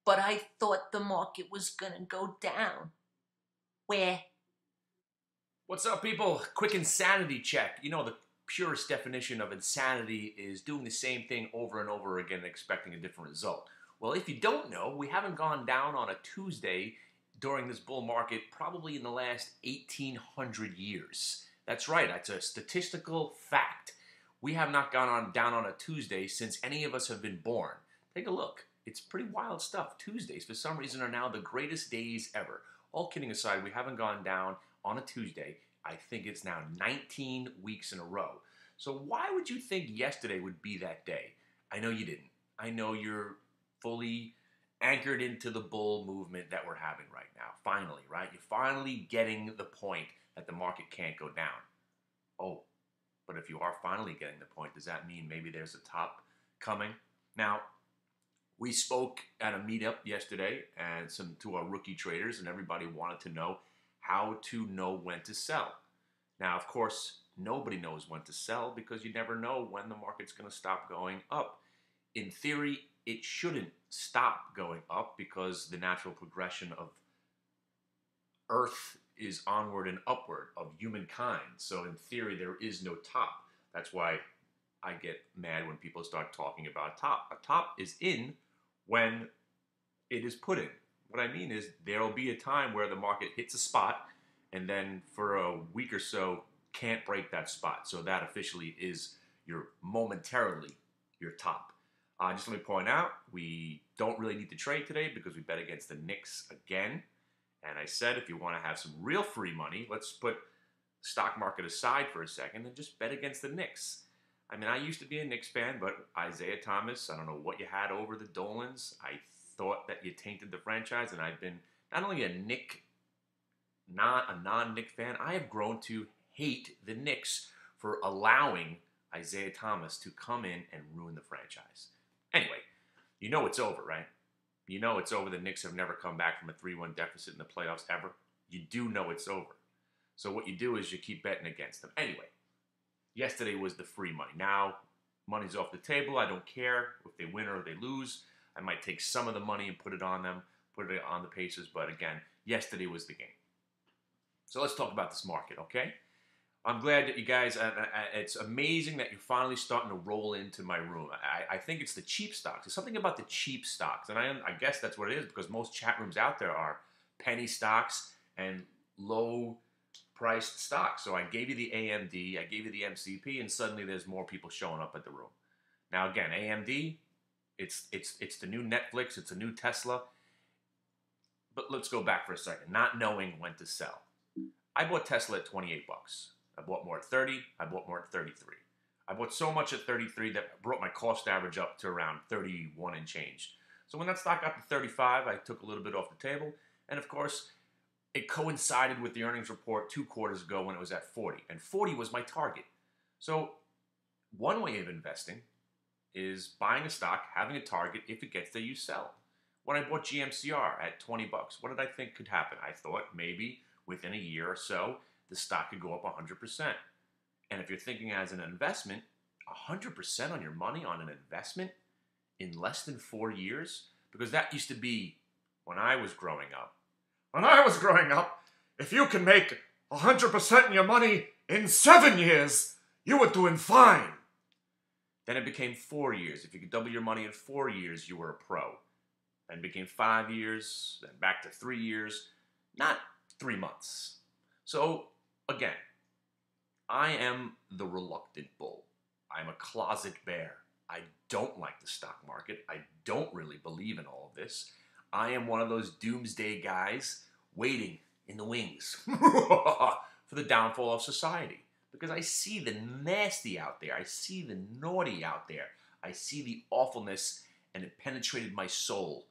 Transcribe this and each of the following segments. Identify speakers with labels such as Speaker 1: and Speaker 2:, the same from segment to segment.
Speaker 1: but I thought the market was gonna go down. Where?
Speaker 2: What's up, people? Quick insanity check. You know, the purest definition of insanity is doing the same thing over and over again and expecting a different result. Well, if you don't know, we haven't gone down on a Tuesday during this bull market probably in the last 1,800 years. That's right, that's a statistical fact. We have not gone down on a Tuesday since any of us have been born. Take a look. It's pretty wild stuff. Tuesdays, for some reason, are now the greatest days ever. All kidding aside, we haven't gone down on a Tuesday. I think it's now 19 weeks in a row. So why would you think yesterday would be that day? I know you didn't. I know you're fully anchored into the bull movement that we're having right now. Finally, right? You're finally getting the point that the market can't go down. Oh, but if you are finally getting the point, does that mean maybe there's a top coming? Now, we spoke at a meetup yesterday and to our rookie traders, and everybody wanted to know how to know when to sell. Now, of course, nobody knows when to sell because you never know when the market's going to stop going up. In theory, it shouldn't stop going up because the natural progression of Earth is onward and upward of humankind. So in theory, there is no top. That's why I get mad when people start talking about a top. A top is in when it is put in. What I mean is there will be a time where the market hits a spot and then for a week or so can't break that spot. So that officially is momentarily your top. Just let me point out, we don't really need to trade today because we bet against the Knicks again. And I said if you want to have some real free money, let's put the stock market aside for a second and just bet against the Knicks. I mean, I used to be a Knicks fan, but Isaiah Thomas, I don't know what you had over the Dolans. I thought that you tainted the franchise, and I've been not only not a non-Knicks fan, I have grown to hate the Knicks for allowing Isaiah Thomas to come in and ruin the franchise. Anyway, you know it's over, right? You know it's over. The Knicks have never come back from a 3-1 deficit in the playoffs ever. You do know it's over. So what you do is you keep betting against them. Anyway, yesterday was the free money. Now, money's off the table. I don't care if they win or they lose. I might take some of the money and put it on them, put it on the Pacers. But again, yesterday was the game. So let's talk about this market, okay? I'm glad that you guys, it's amazing that you're finally starting to roll into my room. I think it's the cheap stocks. There's something about the cheap stocks, and I guess that's what it is because most chat rooms out there are penny stocks and low-priced stocks. So I gave you the AMD, I gave you the MCP, and suddenly there's more people showing up at the room. Now again, AMD, it's the new Netflix, it's a new Tesla. But let's go back for a second, not knowing when to sell. I bought Tesla at 28 bucks. I bought more at 30. I bought more at 33. I bought so much at 33 that brought my cost average up to around 31 and change. So when that stock got to 35, I took a little bit off the table. And of course, it coincided with the earnings report 2 quarters ago when it was at 40. And 40 was my target. So one way of investing is buying a stock, having a target. If it gets there, you sell. When I bought GMCR at 20 bucks, what did I think could happen? I thought maybe within a year or so, the stock could go up 100%. And if you're thinking as an investment, 100% on your money on an investment in less than 4 years? Because that used to be when I was growing up. When I was growing up, if you can make 100% of your money in 7 years, you were doing fine. Then it became 4 years. If you could double your money in 4 years, you were a pro. Then it became 5 years, then back to 3 years, not 3 months. So, again, I am the reluctant bull. I'm a closet bear. I don't like the stock market. I don't really believe in all of this. I am one of those doomsday guys waiting in the wings for the downfall of society. Because I see the nasty out there. I see the naughty out there. I see the awfulness, and it penetrated my soul.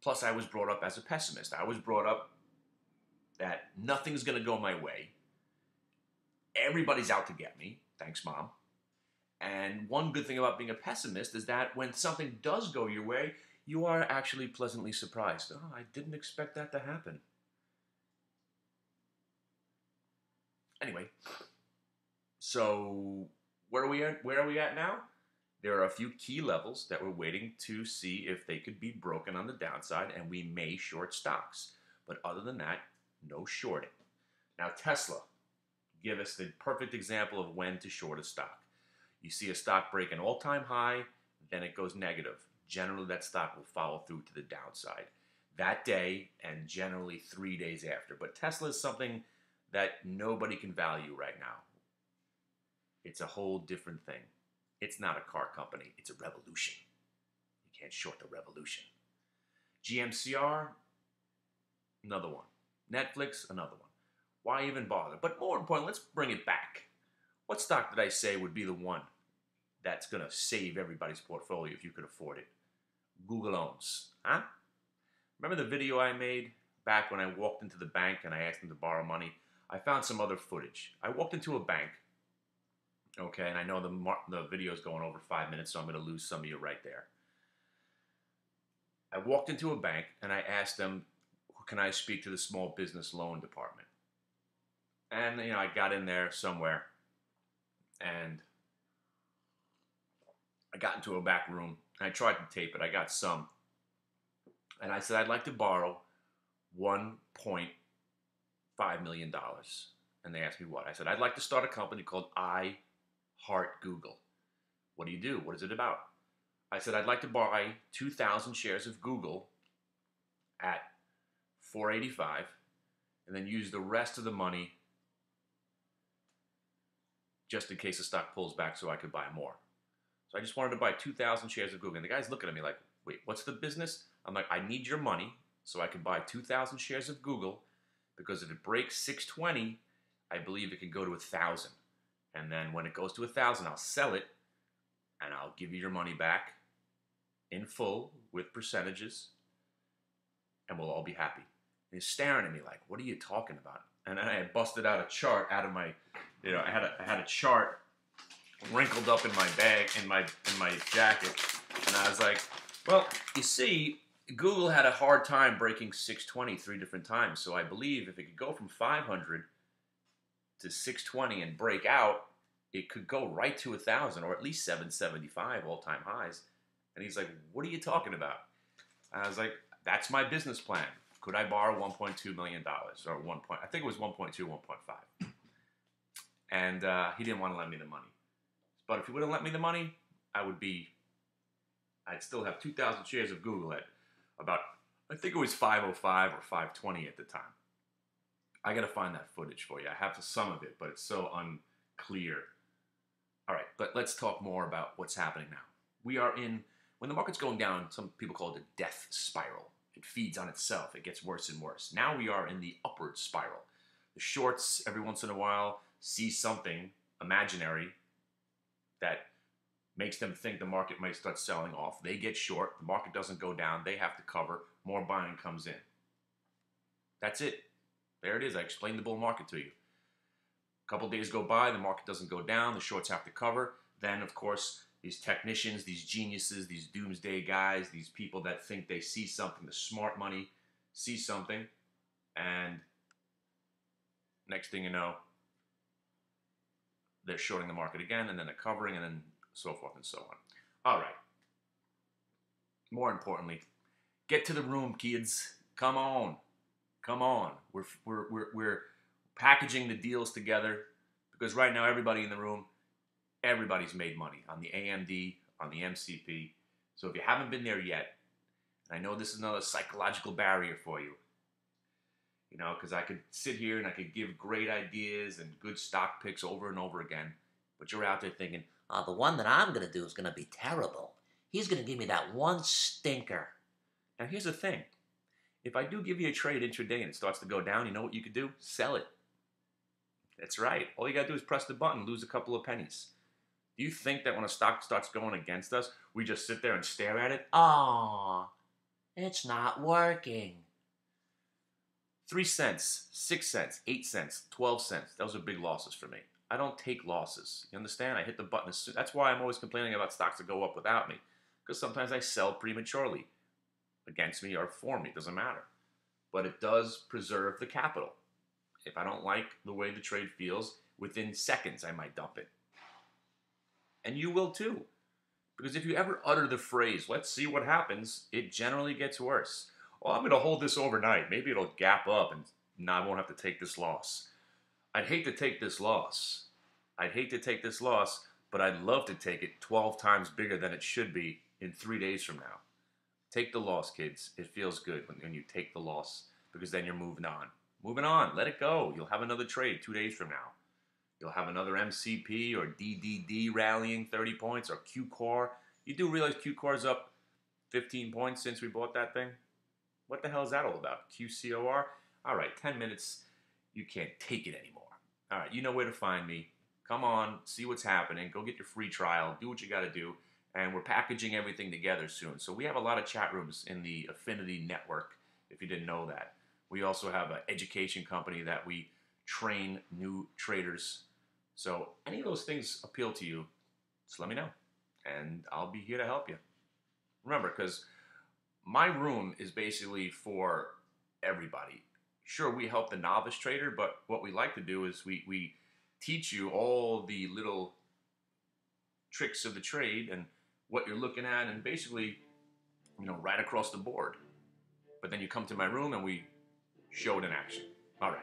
Speaker 2: Plus, I was brought up as a pessimist. I was brought up that nothing's going to go my way. Everybody's out to get me. Thanks, Mom. And one good thing about being a pessimist is that when something does go your way, you are actually pleasantly surprised. Oh, I didn't expect that to happen. Anyway, so where are we at now? There are a few key levels that we're waiting to see if they could be broken on the downside, and we may short stocks. But other than that, no shorting. Now, Tesla, give us the perfect example of when to short a stock. You see a stock break an all-time high, then it goes negative. Generally, that stock will follow through to the downside that day and generally 3 days after. But Tesla is something that nobody can value right now. It's a whole different thing. It's not a car company. It's a revolution. You can't short the revolution. GMCR, another one. Netflix, another one. Why even bother? But more important, let's bring it back. What stock did I say would be the one that's going to save everybody's portfolio if you could afford it? Google owns. Huh? Remember the video I made back when I walked into the bank and I asked them to borrow money? I found some other footage. I walked into a bank, okay, and I know the video is going over 5 minutes, so I'm going to lose some of you right there. I walked into a bank and I asked them, can I speak to the small business loan department? And, you know, I got in there somewhere and I got into a back room and I tried to tape it. I got some. And I said, I'd like to borrow $1.5 million. And they asked me what? I said, I'd like to start a company called I Heart Google. What do you do? What is it about? I said, I'd like to buy 2,000 shares of Google at $4.85 and then use the rest of the money just in case the stock pulls back so I could buy more. So I just wanted to buy 2,000 shares of Google. And the guy's looking at me like, wait, what's the business? I'm like, I need your money so I can buy 2,000 shares of Google because if it breaks 620, I believe it can go to 1,000. And then when it goes to 1,000, I'll sell it and I'll give you your money back in full with percentages and we'll all be happy. And he's staring at me like, what are you talking about? And then I had busted out a chart out of my, you know, I had a chart wrinkled up in my bag, in my jacket. And I was like, well, you see, Google had a hard time breaking 620 3 different times. So I believe if it could go from 500 to 620 and break out, it could go right to 1,000 or at least 775 all-time highs. And he's like, what are you talking about? I was like, that's my business plan. Could I borrow $1.2 million or I think it was 1.2, 1.5. And he didn't want to lend me the money. But if he would have lent me the money, I'd still have 2,000 shares of Google at about, I think it was 505 or 520 at the time. I got to find that footage for you. I have some of it, but it's so unclear. All right, but let's talk more about what's happening now. We are in, when the market's going down, some people call it a death spiral. It feeds on itself. It gets worse and worse. Now we are in the upward spiral. The shorts, every once in a while, see something imaginary that makes them think the market might start selling off. They get short. The market doesn't go down. They have to cover. More buying comes in. That's it. There it is. I explained the bull market to you. A couple days go by. The market doesn't go down. The shorts have to cover. Then, of course, these technicians, these geniuses, these doomsday guys, these people that think they see something, the smart money see something, and next thing you know, they're shorting the market again, and then they're covering, and then so forth and so on. All right. More importantly, get to the room, kids. Come on. Come on. We're packaging the deals together because right now everybody in the room, everybody's made money on the AMD, on the MCP. So if you haven't been there yet, and I know this is another psychological barrier for you, you know, because I could sit here and I could give great ideas and good stock picks over and over again, but you're out there thinking,
Speaker 1: The one that I'm going to do is going to be terrible. He's going to give me that one stinker.
Speaker 2: now here's the thing. If I do give you a trade intraday and it starts to go down, you know what you could do? Sell it. That's right. All you got to do is press the button, lose a couple of pennies. Do you think that when a stock starts going against us, we just sit there and stare at it?
Speaker 1: Aw, it's not working.
Speaker 2: 3 cents, 6 cents, 8 cents, 12 cents. Those are big losses for me. I don't take losses. You understand? I hit the button as soon. That's why I'm always complaining about stocks that go up without me. Because sometimes I sell prematurely. Against me or for me, doesn't matter. But it does preserve the capital. If I don't like the way the trade feels, within seconds I might dump it. And you will too. Because if you ever utter the phrase, let's see what happens, it generally gets worse. Oh, I'm going to hold this overnight. Maybe it'll gap up and now I won't have to take this loss. I'd hate to take this loss. I'd hate to take this loss, but I'd love to take it 12 times bigger than it should be in 3 days from now. Take the loss, kids. It feels good when you take the loss because then you're moving on. Moving on. Let it go. You'll have another trade 2 days from now. You'll have another MCP or DDD rallying 30 points or Q-Core. You do realize Q-Core's up 15 points since we bought that thing? What the hell is that all about? QCOR? All right, 10 minutes. You can't take it anymore. All right, you know where to find me. Come on, see what's happening. Go get your free trial. Do what you got to do. And we're packaging everything together soon. So we have a lot of chat rooms in the Affinity Network, if you didn't know that. We also have an education company that we train new traders. So any of those things appeal to you, just let me know. And I'll be here to help you. Remember, because my room is basically for everybody. Sure, we help the novice trader, but what we like to do is we teach you all the little tricks of the trade and what you're looking at, and basically, right across the board. But then you come to my room and we show it in action. All right.